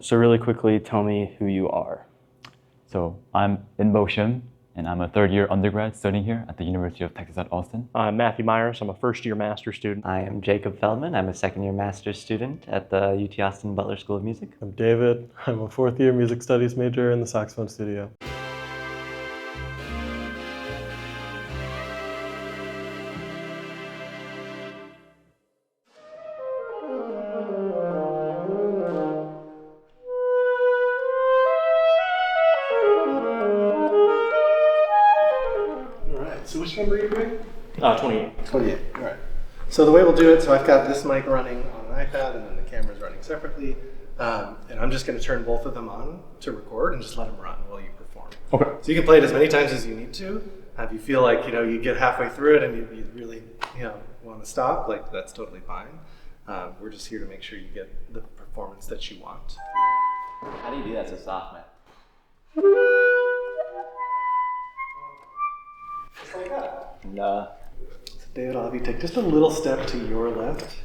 So really quickly, tell me who you are. So I'm in motion, and I'm a third-year undergrad studying here at the University of Texas at Austin. I'm Matthew Myers. I'm a first-year master's student. I am Jacob Feldman. I'm a second-year master's student at the UT Austin Butler School of Music. I'm David. I'm a fourth-year music studies major in the saxophone studio. So which number are you doing? 28. 28, all right. So the way we'll do it, so I've got this mic running on an iPad and then the camera's running separately. And I'm just gonna turn both of them on to record and just let them run while you perform. Okay. So you can play it as many times as you need to. If you feel like, you get halfway through it and you really, want to stop, like that's totally fine. We're just here to make sure you get the performance that you want. How do you do that so soft, man? Just like that. Nah. So David, I'll have you take just a little step to your left.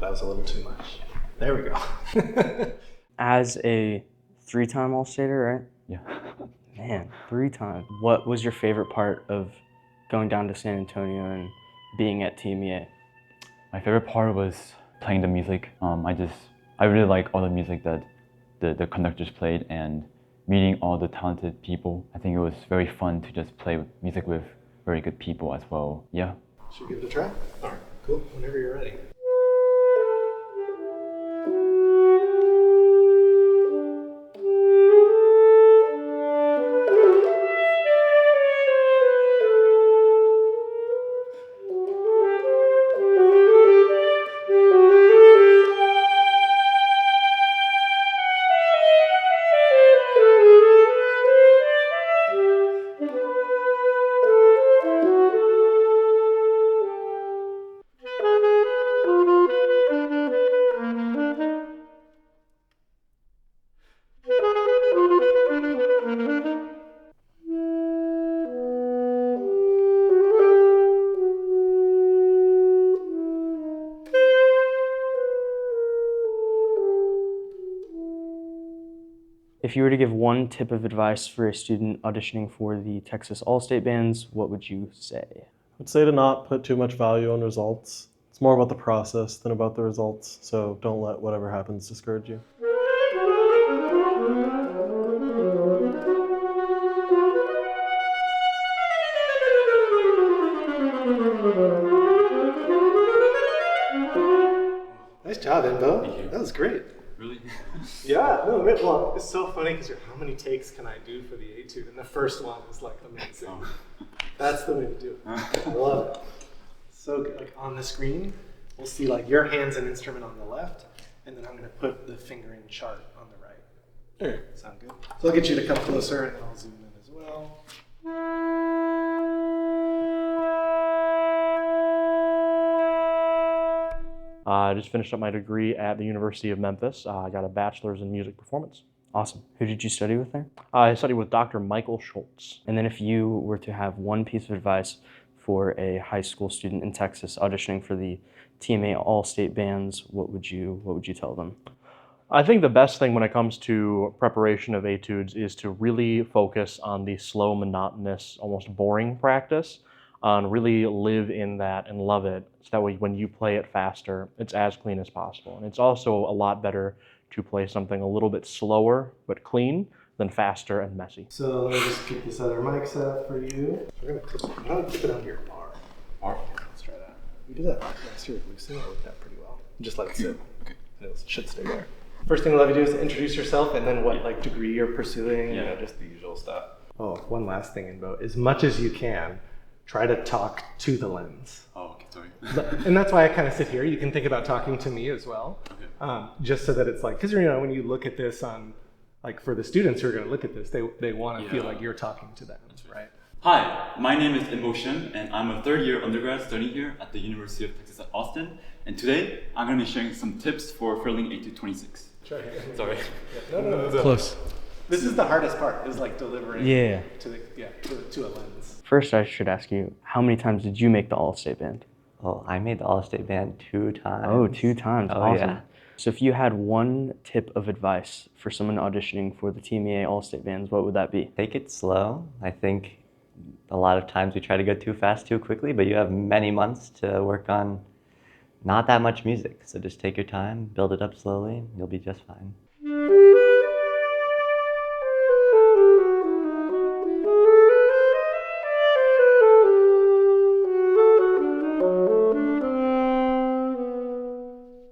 That was a little too much. There we go. As a 3-time All-Stater, right? Yeah. Man, 3 times. What was your favorite part of going down to San Antonio and being at TMEA? My favorite part was playing the music. I really like all the music that the conductors played and meeting all the talented people. I think it was very fun to just play music with very good people as well. Yeah. Should we give it a try? All right, cool. Whenever you're ready. If you were to give one tip of advice for a student auditioning for the Texas All-State Bands, what would you say? I'd say to not put too much value on results. It's more about the process than about the results, so don't let whatever happens discourage you. Nice job, Inbo. Thank you. That was great. Really? Yeah, no, well, it's so funny because how many takes can I do for the etude? And the first one is like amazing. That's the way to do it. I love it. So good. Like on the screen, we'll see like your hand's an instrument on the left, and then I'm going to put the fingering chart on the right. There. Sound good? So I'll get you to come closer, and then I'll zoom in as well. I just finished up my degree at the University of Memphis. I got a bachelor's in music performance. Awesome. Who did you study with there? I studied with Dr. Michael Schultz. And then if you were to have one piece of advice for a high school student in Texas auditioning for the TMEA All-State Bands, what would you tell them? I think the best thing when it comes to preparation of etudes is to really focus on the slow, monotonous, almost boring practice, and really live in that and love it, so that way when you play it faster, it's as clean as possible. And it's also a lot better to play something a little bit slower but clean than faster and messy. So let me just get this other mic set up for you. We're going to clip it onto your bar. Bar? Let's try that. We did that last year with Lucy. It worked out pretty well. Just let it sit. Okay. And it should stay there. First thing we'll have you do is introduce yourself and then what like degree you're pursuing, just the usual stuff. Oh, one last thing, Inbo. As much as you can, try to talk to the lens. Oh, okay, sorry. And that's why I kind of sit here. You can think about talking to me as well. Okay. Just so that it's like, because when you look at this on, like for the students who are going to look at this, they want to feel like you're talking to them, right? Hi, my name is Emotion, and I'm a third-year undergrad studying here at the University of Texas at Austin. And today, I'm going to be sharing some tips for filling A to 26. Sorry. No. Close. This is the hardest part, is like delivering to a lens. First, I should ask you, how many times did you make the All-State Band? Well, I made the All-State Band 2 times. Oh, 2 times. Oh, Awesome. yeah. So if you had one tip of advice for someone auditioning for the TMEA All-State Bands, what would that be? Take it slow. I think a lot of times we try to go too fast too quickly, but you have many months to work on not that much music. So just take your time, build it up slowly, you'll be just fine.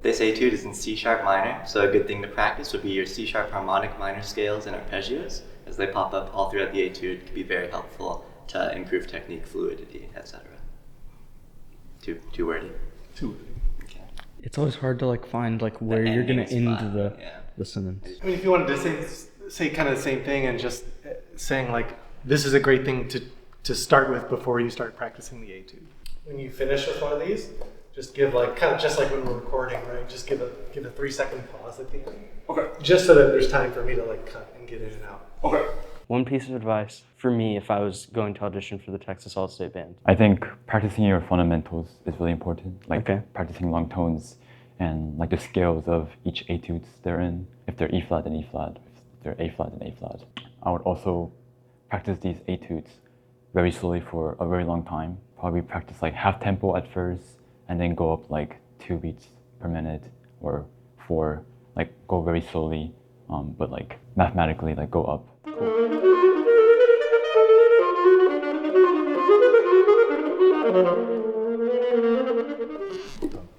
This etude is in C-sharp minor, so a good thing to practice would be your C-sharp harmonic minor scales and arpeggios, as they pop up all throughout the etude. Can be very helpful to improve technique, fluidity, etc. Too wordy? Too wordy. Okay. It's always hard to find where The you're gonna ending end spot, the sentence. I mean, if you wanted to say kind of the same thing and just saying this is a great thing to start with before you start practicing the etude. When you finish with one of these, just give kind of just like when we're recording, right? Just give a 3-second pause at the end. Okay. Just so that there's time for me to cut and get in and out. Okay. One piece of advice for me if I was going to audition for the Texas All-State Band. I think practicing your fundamentals is really important. Okay. Practicing long tones and the scales of each etudes they're in. If they're E flat, then E flat. If they're A flat, then A flat. I would also practice these etudes very slowly for a very long time. Probably practice half tempo at first, and then go up 2 beats per minute or 4. Go very slowly, but mathematically go up.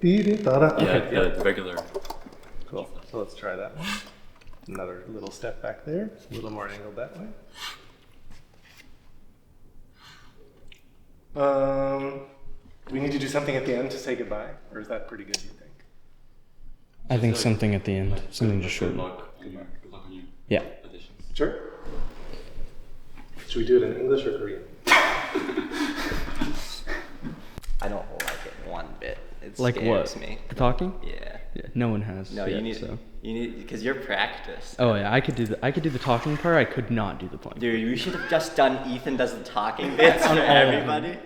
Okay. The regular. Cool. So let's try that one. Another little step back there, a little more angled that way. Do we need to do something at the end to say goodbye, or is that pretty good, you think? I think something at the end, something just short. Good luck on you. Yeah. Sure. Should we do it in English or Korean? I don't like it one bit. It Like scares what? me. The talking? Yeah. Yeah. No one has. No, yet, you so. need because you're practiced. Oh yeah, I could do the talking part. I could not do the point. Dude, you should have just done Ethan does the talking bits for everybody.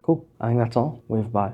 Cool. I think that's all. Wave bye.